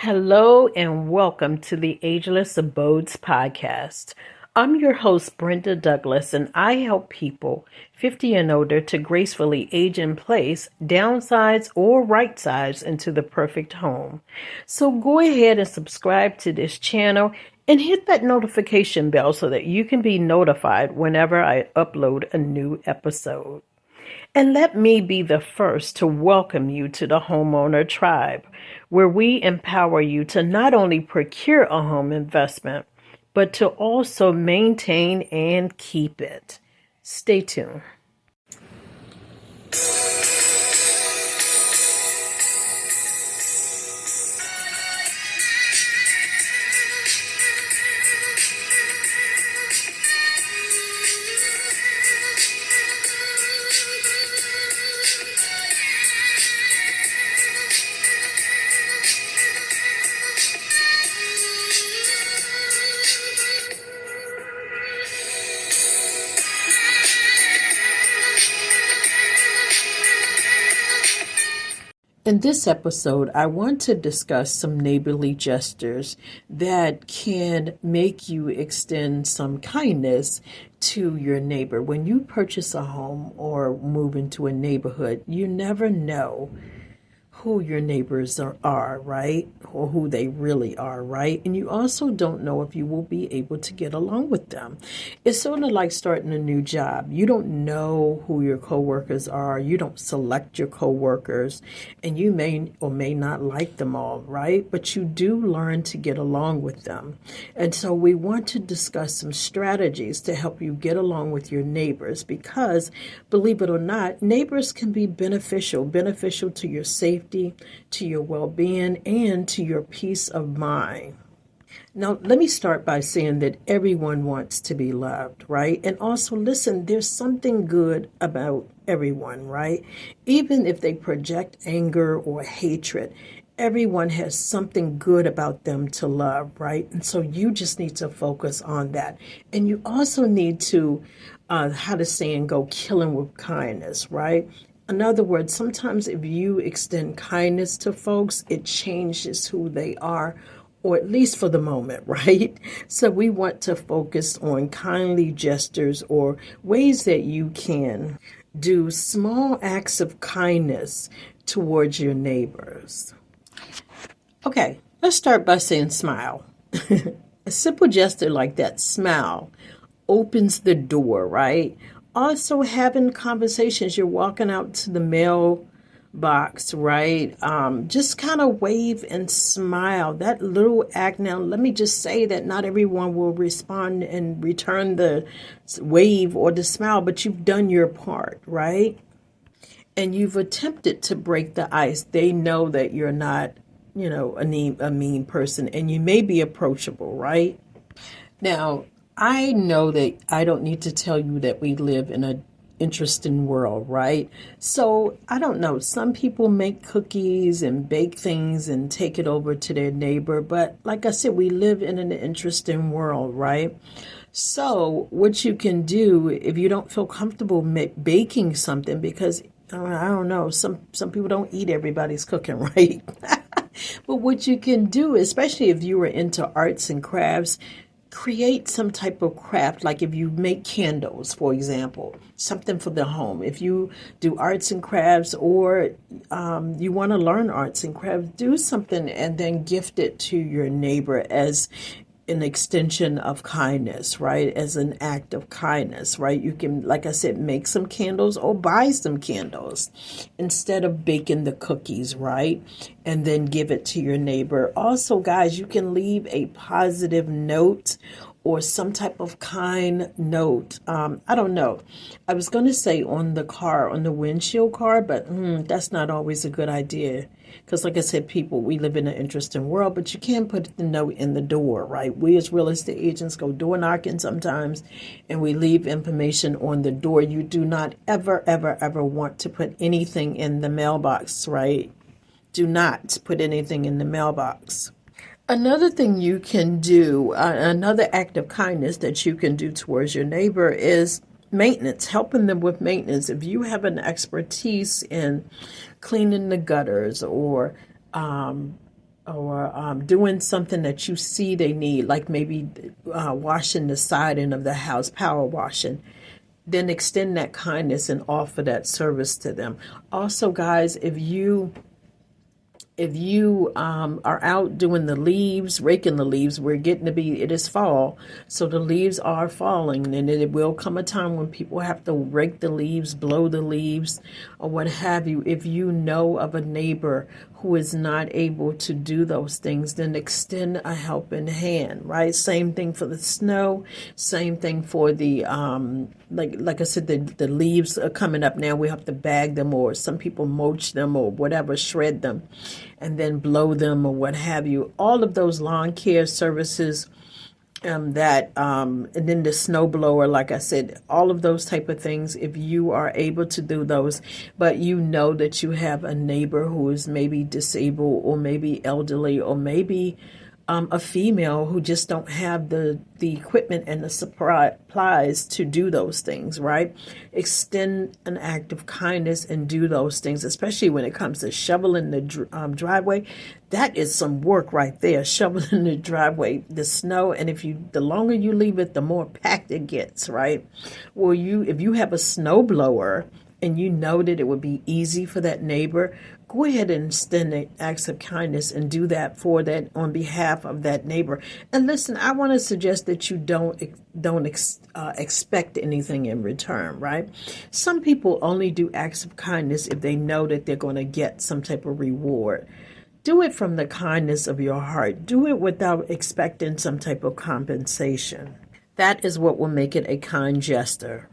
Hello and welcome to the Ageless Abodes Podcast. I'm your host, Brenda Douglas, and I help people 50 and older to gracefully age in place, downsize, or right size into the perfect home. So go ahead and subscribe to this channel and hit that notification bell so that you can be notified whenever I upload a new episode. And let me be the first to welcome you to the homeowner tribe, where we empower you to not only procure a home investment, but to also maintain and keep it. Stay tuned. In this episode, I want to discuss some neighborly gestures that can make you extend some kindness to your neighbor. When you purchase a home or move into a neighborhood, you never know who your neighbors are, right? Or who they really are, right? And you also don't know if you will be able to get along with them. It's sort of like starting a new job. You don't know who your coworkers are. You don't select your coworkers, and you may or may not like them all, right? But you do learn to get along with them. And so we want to discuss some strategies to help you get along with your neighbors because, believe it or not, neighbors can be beneficial to your safety, to your well-being, and to your peace of mind. Now, let me start by saying that everyone wants to be loved, right? And also, listen, there's something good about everyone, right? Even if they project anger or hatred, everyone has something good about them to love, right? And so you just need to focus on that. And you also need to, how the saying go, killing with kindness, right? In other words, sometimes if you extend kindness to folks, it changes who they are, or at least for the moment, right? So we want to focus on kindly gestures or ways that you can do small acts of kindness towards your neighbors. Okay, let's start by saying smile. A simple gesture like that, smile, opens the door, right? Also having conversations, you're walking out to the mailbox, right? Just kind of wave and smile. That little act. Now, let me just say that not everyone will respond and return the wave or the smile, but you've done your part, right? And you've attempted to break the ice. They know that you're not, a mean person, and you may be approachable, right? Now, I know that I don't need to tell you that we live in an interesting world, right? So I don't know. Some people make cookies and bake things and take it over to their neighbor. But like I said, we live in an interesting world, right? So what you can do if you don't feel comfortable baking something, because I don't know, some people don't eat everybody's cooking, right? But what you can do, especially if you are into arts and crafts, create some type of craft, like if you make candles, for example, something for the home. If you do arts and crafts or you want to learn arts and crafts, do something and then gift it to your neighbor as an extension of kindness, right? As an act of kindness, right? You can, like I said, make some candles or buy some candles instead of baking the cookies, right? And then give it to your neighbor. Also, guys, you can leave a positive note or some type of kind note. I don't know. I was going to say on the windshield car, but that's not always a good idea. Because like I said, we live in an interesting world, but you can't put the note in the door, right? We as real estate agents go door knocking sometimes, and we leave information on the door. You do not ever, ever, ever want to put anything in the mailbox, right? Do not put anything in the mailbox. Another thing you can do, another act of kindness that you can do towards your neighbor is maintenance, helping them with maintenance. If you have an expertise in cleaning the gutters or or doing something that you see they need, like maybe washing the siding of the house, power washing, then extend that kindness and offer that service to them. Also, guys, if you are out doing the leaves, raking the leaves, it is fall, so the leaves are falling, and it will come a time when people have to rake the leaves, blow the leaves, or what have you. If you know of a neighbor who is not able to do those things, then extend a helping hand, right? Same thing for the snow, same thing for the, like I said, the leaves are coming up now. We have to bag them, or some people mulch them or whatever, shred them, and then blow them or what have you. All of those lawn care services, and then the snow blower, like I said, all of those type of things, if you are able to do those, but you know that you have a neighbor who is maybe disabled or maybe elderly or maybe a female who just don't have the equipment and the supplies to do those things, right? Extend an act of kindness and do those things, especially when it comes to shoveling the driveway. That is some work right there, shoveling the driveway, the snow, and the longer you leave it, the more packed it gets, right? Well, if you have a snow blower and you know that it would be easy for that neighbor, go ahead and extend acts of kindness and do that on behalf of that neighbor. And listen, I want to suggest that you don't expect anything in return, right? Some people only do acts of kindness if they know that they're going to get some type of reward. Do it from the kindness of your heart. Do it without expecting some type of compensation. That is what will make it a kind gesture.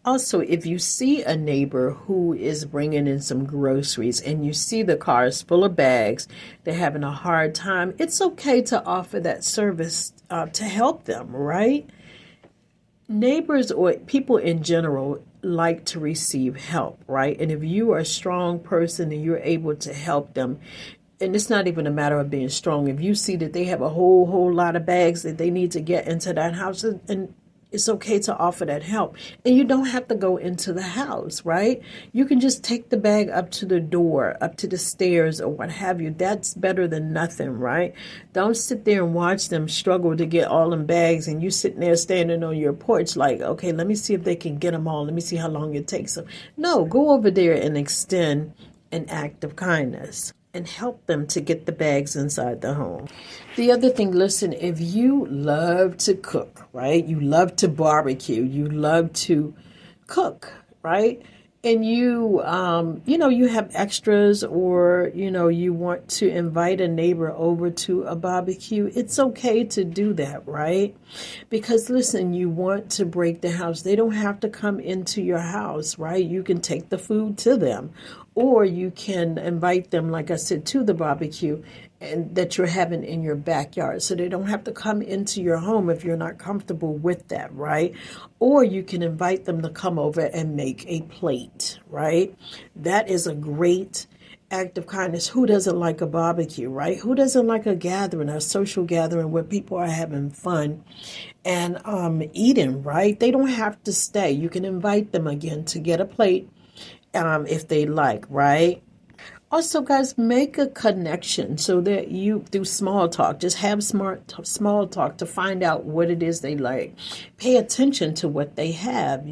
Also, if you see a neighbor who is bringing in some groceries and you see the cars full of bags, they're having a hard time, it's okay to offer that service to help them, right? Neighbors or people in general like to receive help, right? And if you are a strong person and you're able to help them, and it's not even a matter of being strong, if you see that they have a whole lot of bags that they need to get into that house, and it's okay to offer that help. And you don't have to go into the house, right? You can just take the bag up to the door, up to the stairs, or what have you. That's better than nothing, right? Don't sit there and watch them struggle to get all them bags, and you sitting there standing on your porch like, okay, let me see if they can get them all. Let me see how long it takes them. No, go over there and extend an act of kindness and help them to get the bags inside the home. The other thing, listen, if you love to cook, right? You love to barbecue, you love to cook, right? And you have extras, or, you want to invite a neighbor over to a barbecue, it's okay to do that, right? Because listen, you want to break the house. They don't have to come into your house, right? You can take the food to them, or you can invite them, like I said, to the barbecue and that you're having in your backyard. So they don't have to come into your home if you're not comfortable with that, right? Or you can invite them to come over and make a plate, right? That is a great act of kindness. Who doesn't like a barbecue, right? Who doesn't like a gathering, a social gathering where people are having fun and eating, right? They don't have to stay. You can invite them again to get a plate if they like, right? Also, guys, make a connection so that you do small talk. Just have small talk to find out what it is they like. Pay attention to what they have,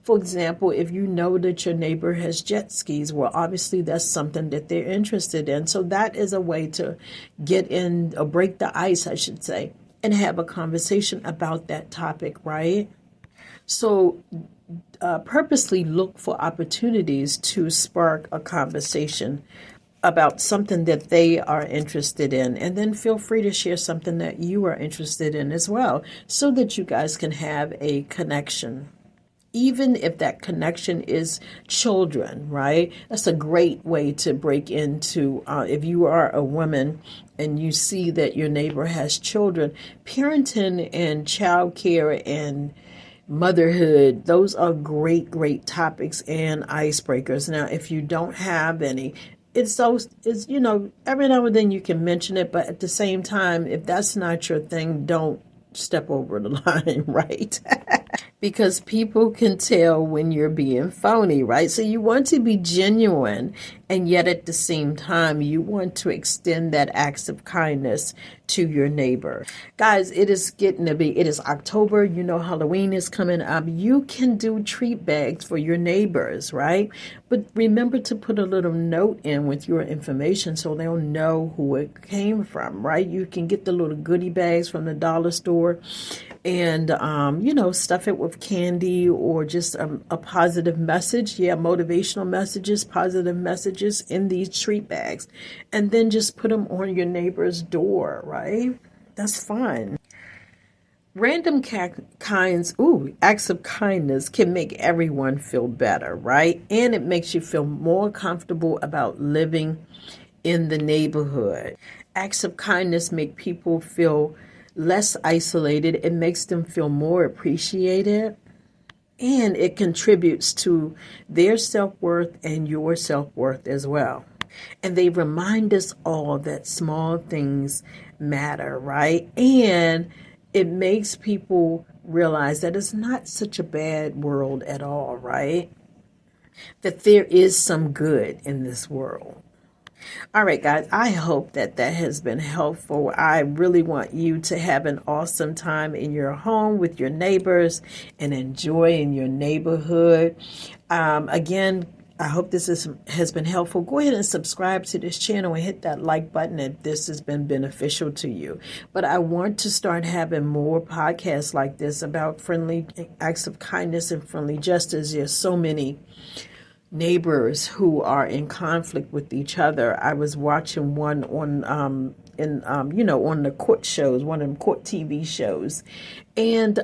For example, if you know that your neighbor has jet skis, well, obviously that's something that they're interested in. So that is a way to get in, or break the ice, I should say, and have a conversation about that topic, right? So purposely look for opportunities to spark a conversation about something that they are interested in, and then feel free to share something that you are interested in as well, so that you guys can have a connection. Even if that connection is children, right? That's a great way to break into, if you are a woman and you see that your neighbor has children, parenting and childcare and motherhood, those are great topics and icebreakers. Now, if you don't have any, it's every now and then you can mention it, but at the same time, if that's not your thing, don't step over the line, right? because people can tell when you're being phony, right? So you want to be genuine, and yet at the same time, you want to extend that acts of kindness to your neighbor. Guys, it is October. You know, Halloween is coming up. You can do treat bags for your neighbors, right? But remember to put a little note in with your information so they'll know who it came from, right? You can get the little goodie bags from the dollar store and, stuff it with candy or just a positive message. Yeah, motivational messages, positive messages in these treat bags. And then just put them on your neighbor's door, right? That's fun. Random acts of kindness can make everyone feel better, right? And it makes you feel more comfortable about living in the neighborhood. Acts of kindness make people feel less isolated. It makes them feel more appreciated. And it contributes to their self-worth and your self-worth as well. And they remind us all that small things matter, right? And it makes people realize that it's not such a bad world at all, right? That there is some good in this world. All right, guys, I hope that has been helpful. I really want you to have an awesome time in your home with your neighbors and enjoy in your neighborhood. Again, I hope this has been helpful. Go ahead and subscribe to this channel and hit that like button if this has been beneficial to you. But I want to start having more podcasts like this about friendly acts of kindness and friendly justice. There's so many neighbors who are in conflict with each other. I was watching one on on the court shows, one of them court TV shows, and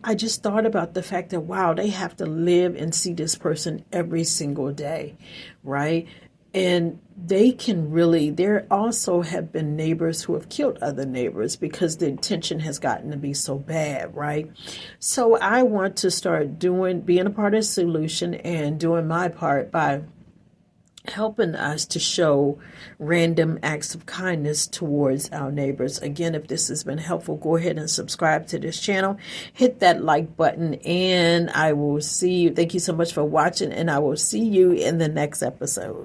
I just thought about the fact that wow, they have to live and see this person every single day, right? And there also have been neighbors who have killed other neighbors because the tension has gotten to be so bad, right? So I want to start being a part of the solution and doing my part by helping us to show random acts of kindness towards our neighbors. Again, if this has been helpful, go ahead and subscribe to this channel. Hit that like button, and I will see you. Thank you so much for watching, and I will see you in the next episode.